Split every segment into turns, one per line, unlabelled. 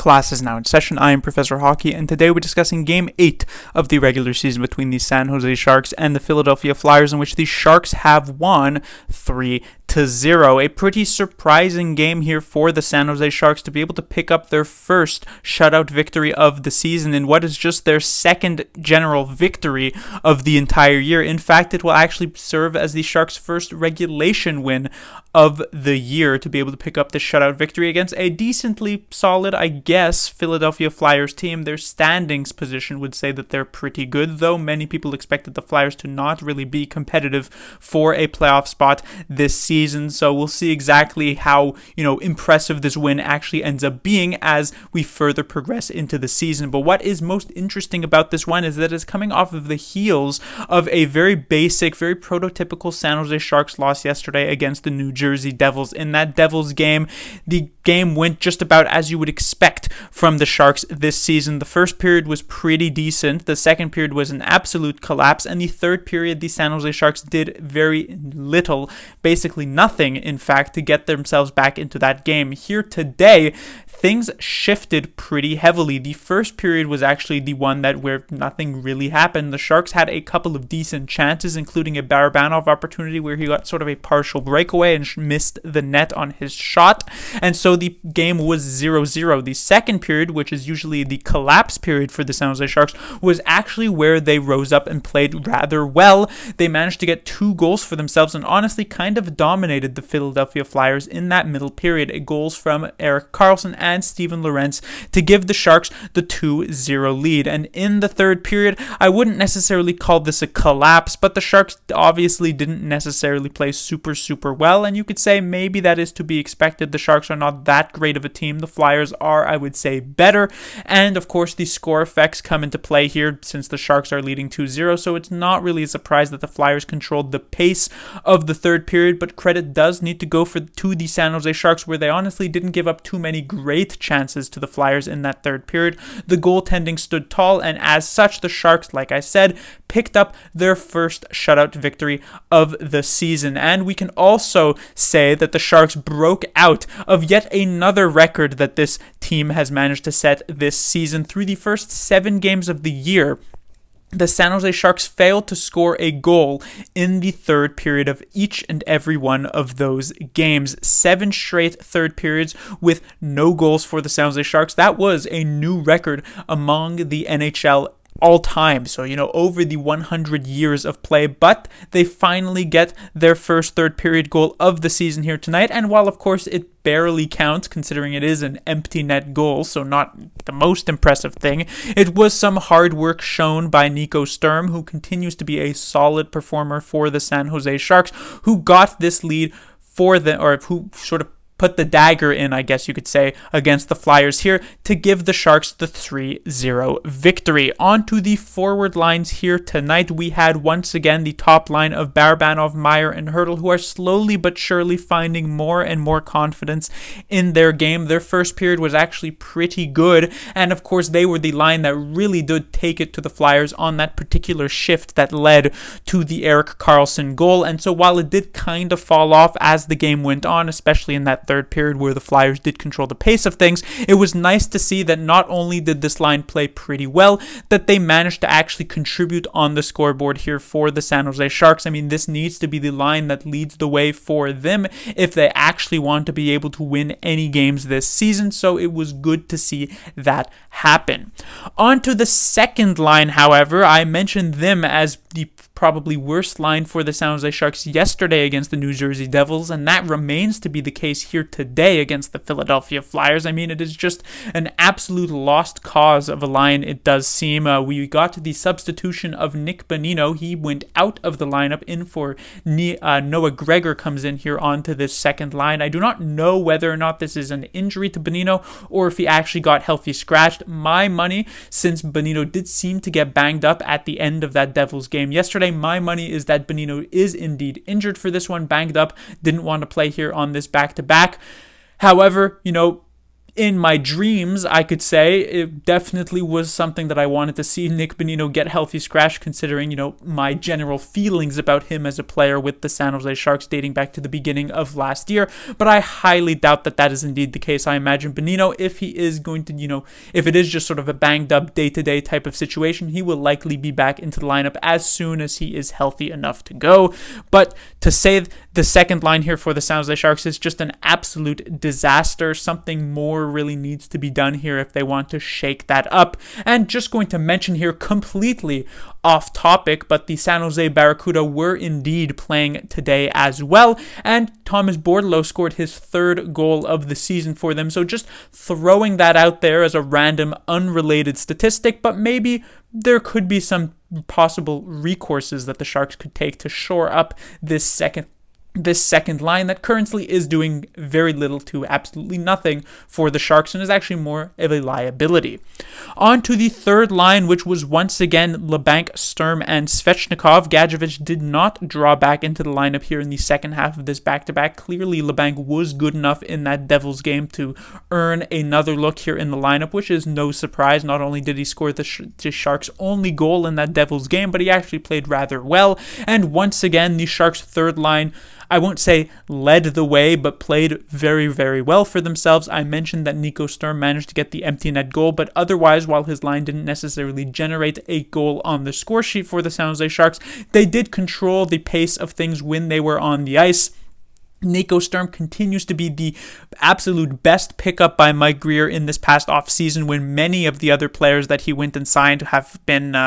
Class is now in session. I am Professor Hockey, and today we're discussing Game 8 of the regular season between the San Jose Sharks and the Philadelphia Flyers, in which the Sharks have won 3-0. A pretty surprising game here for the San Jose Sharks to be able to pick up their first shutout victory of the season in what is just their second general victory of the entire year. In fact, it will actually serve as the Sharks' first regulation win of the year to be able to pick up this shutout victory against a decently solid, I guess, Philadelphia Flyers team. Their standings position would say that they're pretty good, though many people expected the Flyers to not really be competitive for a playoff spot this season. So we'll see exactly how, impressive this win actually ends up being as we further progress into the season. But what is most interesting about this one is that it's coming off of the heels of a very basic, very prototypical San Jose Sharks loss yesterday against the New Jersey Devils. In that Devils game, the game went just about as you would expect from the Sharks this season. The first period was pretty decent. The second period was an absolute collapse. And the third period, the San Jose Sharks did very little, basically nothing, in fact, to get themselves back into that game. Here today, things shifted pretty heavily. The first period was actually the one where nothing really happened. The Sharks had a couple of decent chances, including a Barabanov opportunity where he got sort of a partial breakaway and missed the net on his shot. And so the game was 0-0. The second period, which is usually the collapse period for the San Jose Sharks, was actually where they rose up and played rather well. They managed to get 2 goals for themselves and honestly kind of dominated the Philadelphia Flyers in that middle period. Goals from Erik Karlsson and Steven Lorentz to give the Sharks the 2-0 lead. And in the third period, I wouldn't necessarily call this a collapse, but the Sharks obviously didn't necessarily play super well, and you could say maybe that is to be expected. The Sharks are not that great of a team. The Flyers are, I would say, better, and of course the score effects come into play here since the Sharks are leading 2-0, so it's not really a surprise that the Flyers controlled the pace of the third period, but credit does need to go to the San Jose Sharks, where they honestly didn't give up too many great chances to the Flyers in that third period. The goaltending stood tall, and as such, the Sharks, like I said, picked up their first shutout victory of the season. And we can also say that the Sharks broke out of yet another record that this team has managed to set this season. Through the first 7 games of the year, the San Jose Sharks failed to score a goal in the third period of each and every one of those games. 7 straight third periods with no goals for the San Jose Sharks. That was a new record among the NHL all time, so over the 100 years of play, but they finally get their first third period goal of the season here tonight. And while of course it barely counts considering it is an empty net goal, so not the most impressive thing, it was some hard work shown by Nico Sturm, who continues to be a solid performer for the San Jose Sharks, who got this lead who sort of put the dagger in, I guess you could say, against the Flyers here to give the Sharks the 3-0 victory. On to the forward lines here tonight. We had once again the top line of Barabanov, Meier, and Hertl, who are slowly but surely finding more and more confidence in their game. Their first period was actually pretty good, and of course they were the line that really did take it to the Flyers on that particular shift that led to the Erik Karlsson goal. And so while it did kind of fall off as the game went on, especially in that third period where the Flyers did control the pace of things, it was nice to see that not only did this line play pretty well, that they managed to actually contribute on the scoreboard here for the San Jose Sharks. I mean, this needs to be the line that leads the way for them if they actually want to be able to win any games this season, so it was good to see that happen. On to the second line, however, I mentioned them as the probably worst line for the San Jose Sharks yesterday against the New Jersey Devils, and that remains to be the case here today against the Philadelphia Flyers. I mean, it is just an absolute lost cause of a line, it does seem. We got to the substitution of Nick Bonino. He went out of the lineup in for Noah Gregor comes in here onto this second line. I do not know whether or not this is an injury to Bonino or if he actually got healthy scratched. My money, since Bonino did seem to get banged up at the end of that Devils game yesterday, my money is that Bonino is indeed injured for this one, banged up, didn't want to play here on this back-to-back. However, in my dreams, I could say, it definitely was something that I wanted to see Nick Bonino get healthy scratch, considering, my general feelings about him as a player with the San Jose Sharks dating back to the beginning of last year. But I highly doubt that that is indeed the case. I imagine Bonino, if he is going to, if it is just sort of a banged up day-to-day type of situation, he will likely be back into the lineup as soon as he is healthy enough to go. But to say the second line here for the San Jose Sharks is just an absolute disaster. Something more really needs to be done here if they want to shake that up. And just going to mention here, completely off topic, but the San Jose Barracuda were indeed playing today as well, and Thomas Bordeleau scored his third goal of the season for them. So just throwing that out there as a random unrelated statistic, but maybe there could be some possible recourses that the Sharks could take to shore up this second line that currently is doing very little to absolutely nothing for the Sharks and is actually more of a liability. On to the third line, which was once again Labanc, Sturm, and Svechnikov. Gadjevich did not draw back into the lineup here in the second half of this back-to-back. Clearly, Labanc was good enough in that Devils game to earn another look here in the lineup, which is no surprise. Not only did he score the Sharks' only goal in that Devils game, but he actually played rather well. And once again, the Sharks' third line, I won't say led the way, but played very, very well for themselves. I mentioned that Nico Sturm managed to get the empty net goal, but otherwise, while his line didn't necessarily generate a goal on the score sheet for the San Jose Sharks, they did control the pace of things when they were on the ice. Nico Sturm continues to be the absolute best pickup by Mike Grier in this past offseason, when many of the other players that he went and signed have been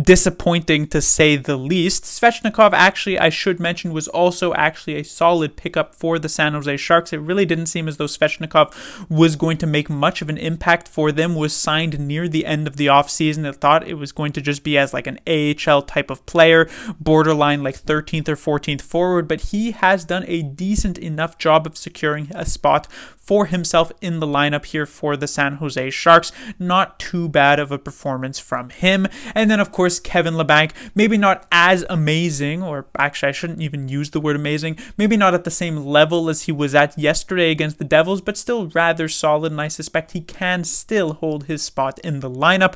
disappointing, to say the least. Svechnikov, actually, I should mention, was also actually a solid pickup for the San Jose Sharks. It really didn't seem as though Svechnikov was going to make much of an impact for them, was signed near the end of the offseason. I thought it was going to just be as like an AHL type of player, borderline like 13th or 14th forward, but he has done a decent enough job of securing a spot for himself in the lineup here for the San Jose Sharks. Not too bad of a performance from him. And then, of course, Kevin Labanc, maybe not as amazing, or actually I shouldn't even use the word amazing, maybe not at the same level as he was at yesterday against the Devils, but still rather solid, and I suspect he can still hold his spot in the lineup,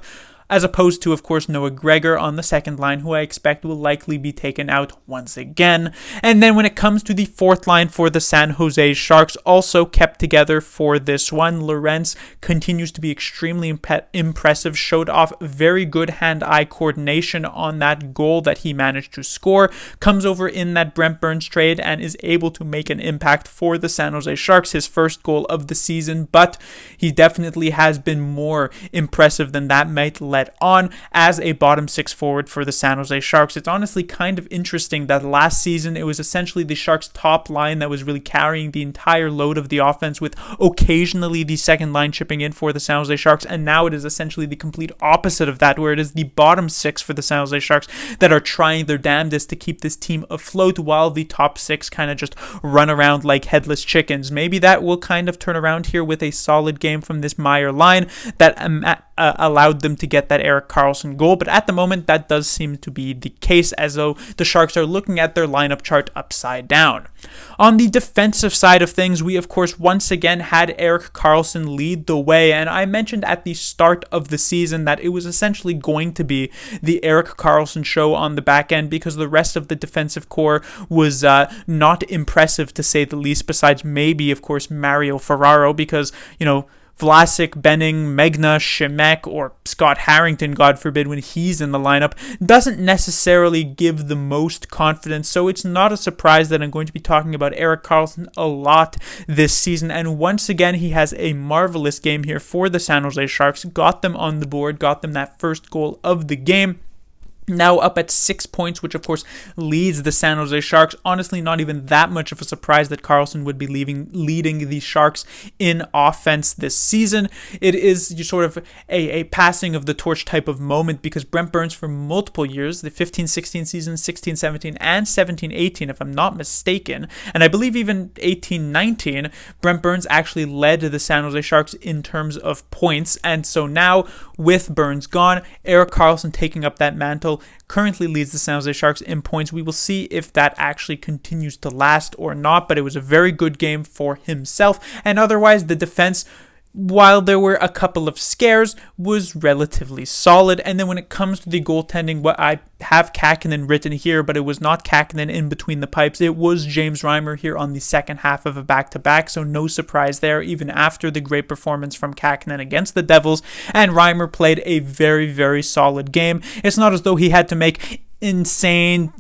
as opposed to, of course, Noah Gregor on the second line, who I expect will likely be taken out once again. And then when it comes to the fourth line for the San Jose Sharks, also kept together for this one, Lorenz continues to be extremely impressive, showed off very good hand-eye coordination on that goal that he managed to score, comes over in that Brent Burns trade and is able to make an impact for the San Jose Sharks, his first goal of the season, but he definitely has been more impressive than that might let on as a bottom six forward for the San Jose Sharks. It's honestly kind of interesting that last season it was essentially the Sharks' top line that was really carrying the entire load of the offense, with occasionally the second line chipping in for the San Jose Sharks, and now it is essentially the complete opposite of that, where it is the bottom six for the San Jose Sharks that are trying their damnedest to keep this team afloat, while the top six kind of just run around like headless chickens. Maybe that will kind of turn around here with a solid game from this Meyer line that allowed them to get that Erik Karlsson goal, but at the moment that does seem to be the case, as though the Sharks are looking at their lineup chart upside down. On the defensive side of things, we of course once again had Erik Karlsson lead the way, and I mentioned at the start of the season that it was essentially going to be the Erik Karlsson show on the back end, because the rest of the defensive core was not impressive, to say the least, besides maybe of course Mario Ferraro, because Vlasic, Benning, Megna, Shemek, or Scott Harrington, God forbid, when he's in the lineup, doesn't necessarily give the most confidence. So it's not a surprise that I'm going to be talking about Erik Karlsson a lot this season. And once again, he has a marvelous game here for the San Jose Sharks. Got them on the board, got them that first goal of the game. Now up at 6 points, which of course leads the San Jose Sharks. Honestly, not even that much of a surprise that Karlsson would be leading the Sharks in offense this season. It is sort of a passing of the torch type of moment, because Brent Burns for multiple years, the 15-16 season, 16-17, and 17-18, if I'm not mistaken, and I believe even 18-19, Brent Burns actually led the San Jose Sharks in terms of points. And so now, with Burns gone, Erik Karlsson taking up that mantle, currently leads the San Jose Sharks in points. We will see if that actually continues to last or not, but it was a very good game for himself. And otherwise, the defense while there were a couple of scares, was relatively solid. And then when it comes to the goaltending, what I have Kähkönen written here, but it was not Kähkönen in between the pipes. It was James Reimer here on the second half of a back-to-back, so no surprise there, even after the great performance from Kähkönen against the Devils. And Reimer played a very, very solid game. It's not as though he had to make insane,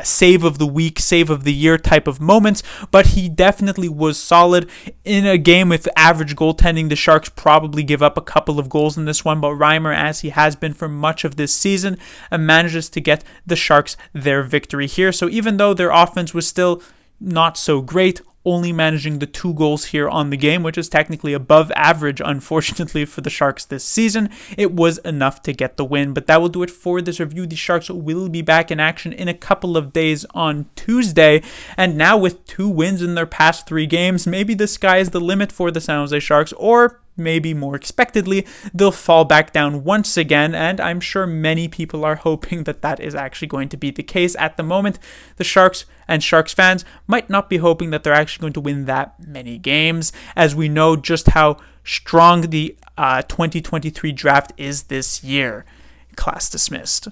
save of the week, save of the year type of moments, but he definitely was solid in a game with average goaltending. The Sharks probably give up a couple of goals in this one, but Reimer, as he has been for much of this season, manages to get the Sharks their victory here. So even though their offense was still not so great, only managing the 2 goals here on the game, which is technically above average, unfortunately, for the Sharks this season, it was enough to get the win. But that will do it for this review. The Sharks will be back in action in a couple of days on Tuesday. And now with 2 wins in their past 3 games, maybe the sky is the limit for the San Jose Sharks, or maybe more expectedly, they'll fall back down once again, and I'm sure many people are hoping that that is actually going to be the case. At the moment, the Sharks and Sharks fans might not be hoping that they're actually going to win that many games, as we know just how strong the 2023 draft is this year. Class dismissed.